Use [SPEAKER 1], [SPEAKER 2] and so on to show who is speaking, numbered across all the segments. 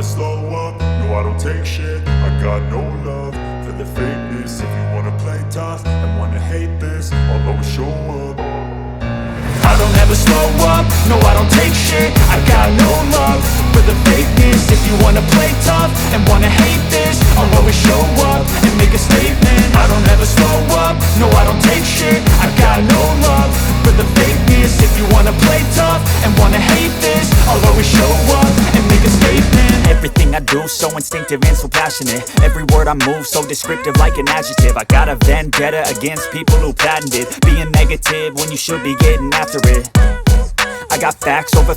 [SPEAKER 1] slow up, no I don't take shit. I got no love for the fakeness. If you wanna play tough and wanna hate this, I'll always show up. I don't ever slow up, no I don't take shit. I got no love for the fakeness. If you wanna play tough and wanna hate this, I'll always show up and make a statement. I don't ever slow up, no I don't take shit. I got no love for the fakeness. If you wanna play tough and wanna hate this, I'll always show up and make a statement.
[SPEAKER 2] Everything I do so instinctive and so passionate. Every word I move so descriptive like an adjective. I got a vendetta against people who patented being negative when you should be getting after it. I got facts over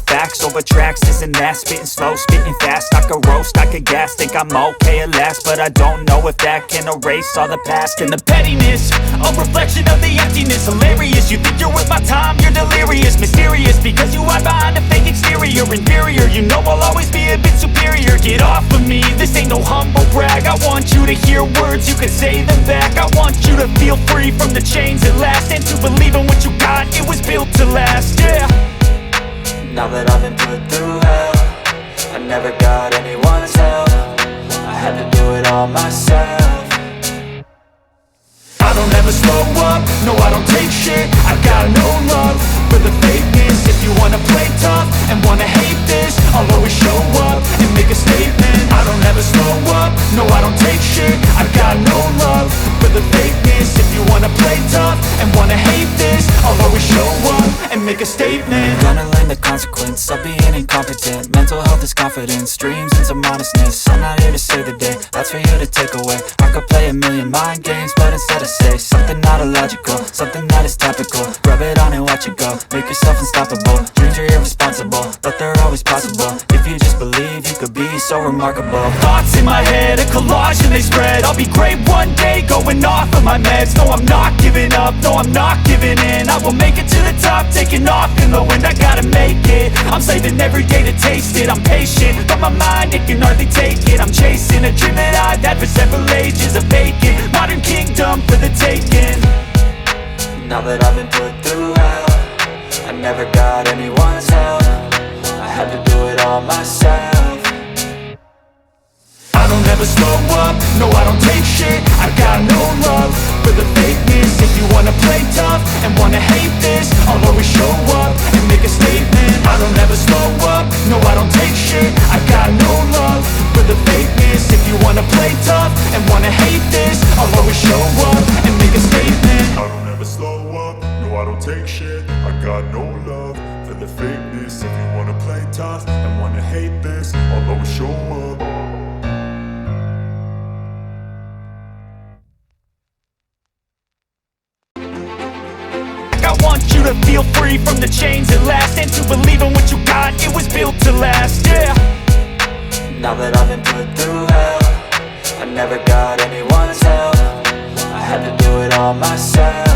[SPEAKER 2] tracks, this and that. Spitting slow, spitting fast, I could roast, I could gas. Think I'm okay at last, but I don't know if that can erase all the past. And the pettiness, a reflection of the emptiness. Hilarious, you think you're worth my time, you're delirious. Mysterious, because you hide behind a fake exterior. Inferior, you know I'll always be a bit superior. Get off of me, this ain't no humble brag. I want you to hear words, you can say them back. I want you to feel free from the chains at last, and to believe in what you got, it was built to last, yeah.
[SPEAKER 3] Now that I've been put through hell, I never got anyone's help. I had to do it all myself.
[SPEAKER 1] I don't ever slow up, no I don't take shit. I got no love for the fakeness. If you wanna play tough and wanna hate this, I'll always show up and make a statement. I don't ever slow up, no I don't take shit. I got no love for the fakeness. If you wanna play tough and wanna hate this, I'll always show up and make a statement.
[SPEAKER 3] Gonna learn the consequence of being incompetent. Mental health is confidence, dreams and some honestness. I'm not here to save the day, that's for you to take away. I could play a million mind games, but instead I say something not illogical, something that is topical. Rub it on and watch it go, make yourself unstoppable. Dreams are irresponsible, but they're always possible. If you just believe, you could be so remarkable.
[SPEAKER 2] Thoughts in my head, a collage and they spread. I'll be great one day, going off of my meds. No, I'm not giving up, no, I'm not giving in. I will make it to the top, taking off in the wind. I gotta make it, I'm saving every day to taste it. I'm patient, but my mind, it can hardly take it. I'm chasing a dream that I've had for several ages. A vacant, modern kingdom for the taking.
[SPEAKER 3] Now that I've been put through hell, I never got anyone's help. I had to do it all myself.
[SPEAKER 1] I don't ever slow up, no I don't take shit. I got no love for the fakeness. If you wanna play tough and wanna hate this, I'll always show up and make a statement. I don't ever slow up, no I don't take shit. I got no love for the fakeness. If you wanna play tough and wanna hate this, I'll always show up and make a statement. I don't ever slow up, no I don't take shit. I got no love for the fakeness. If you wanna play tough and wanna hate this, I'll always show up.
[SPEAKER 2] I want you to feel free from the chains at last, and to believe in what you got, it was built to last, yeah.
[SPEAKER 3] Now that I've been put through hell, I never got anyone's help. I had to do it all myself.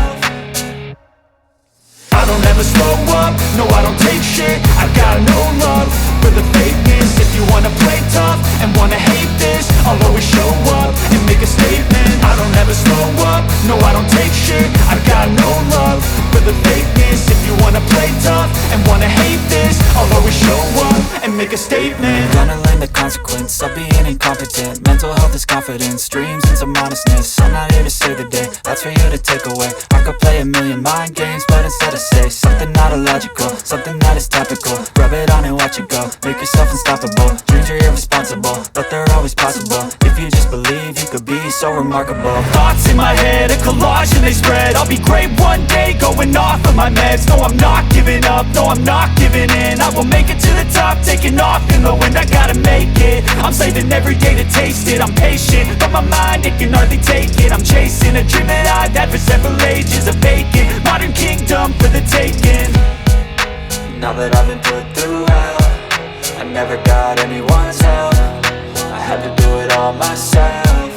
[SPEAKER 1] I don't ever slow up, no I don't take shit. I got no love for the fakeness. If you wanna play tough and wanna hate this, I'll always show up and make a statement. I don't ever slow up, no I don't take shit. I got no love for the fakeness. If you wanna play tough and wanna hate this, I'll always show up and make a statement.
[SPEAKER 3] Gonna learn the consequence of being incompetent. Mental health is confidence, dreams and some honestness. I'm not here to save the day, that's for you to take away. I could play a million mind games, but instead I say something not illogical, something that is topical. Rub it on and watch it go, make yourself unstoppable. Dreams are irresponsible, but they're always possible. If you just believe, you could be so remarkable.
[SPEAKER 2] Thoughts in my head, a collage and they spread. I'll be great one day, going off of my meds. No, I'm not giving up, no, I'm not giving in. I will make it to the top, taking off in the wind. I gotta make it, I'm saving every day to taste it. I'm patient, but my mind, it can hardly take it. I'm chasing a dream that I've had for several ages. A vacant, modern kingdom for the taking.
[SPEAKER 3] Now that I've been put through hell, I never got anyone's help. I had to do it all myself.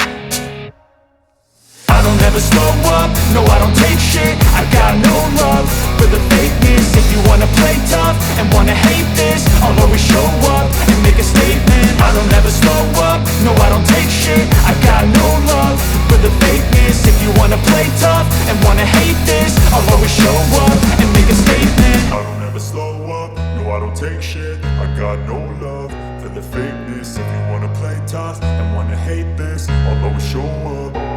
[SPEAKER 1] I don't ever slow up, no I don't take shit. I got no love for the fakeness. If you wanna play tough and wanna hate this, I'll always show up and make a statement. I don't ever slow up, no I don't take shit. I got no love for the fakeness. If you wanna play tough and wanna hate this, I'll always show up and make a statement. I don't ever slow up, no I don't take shit. I got no love for the fakeness. If you tough and wanna hate this, I'll always show up.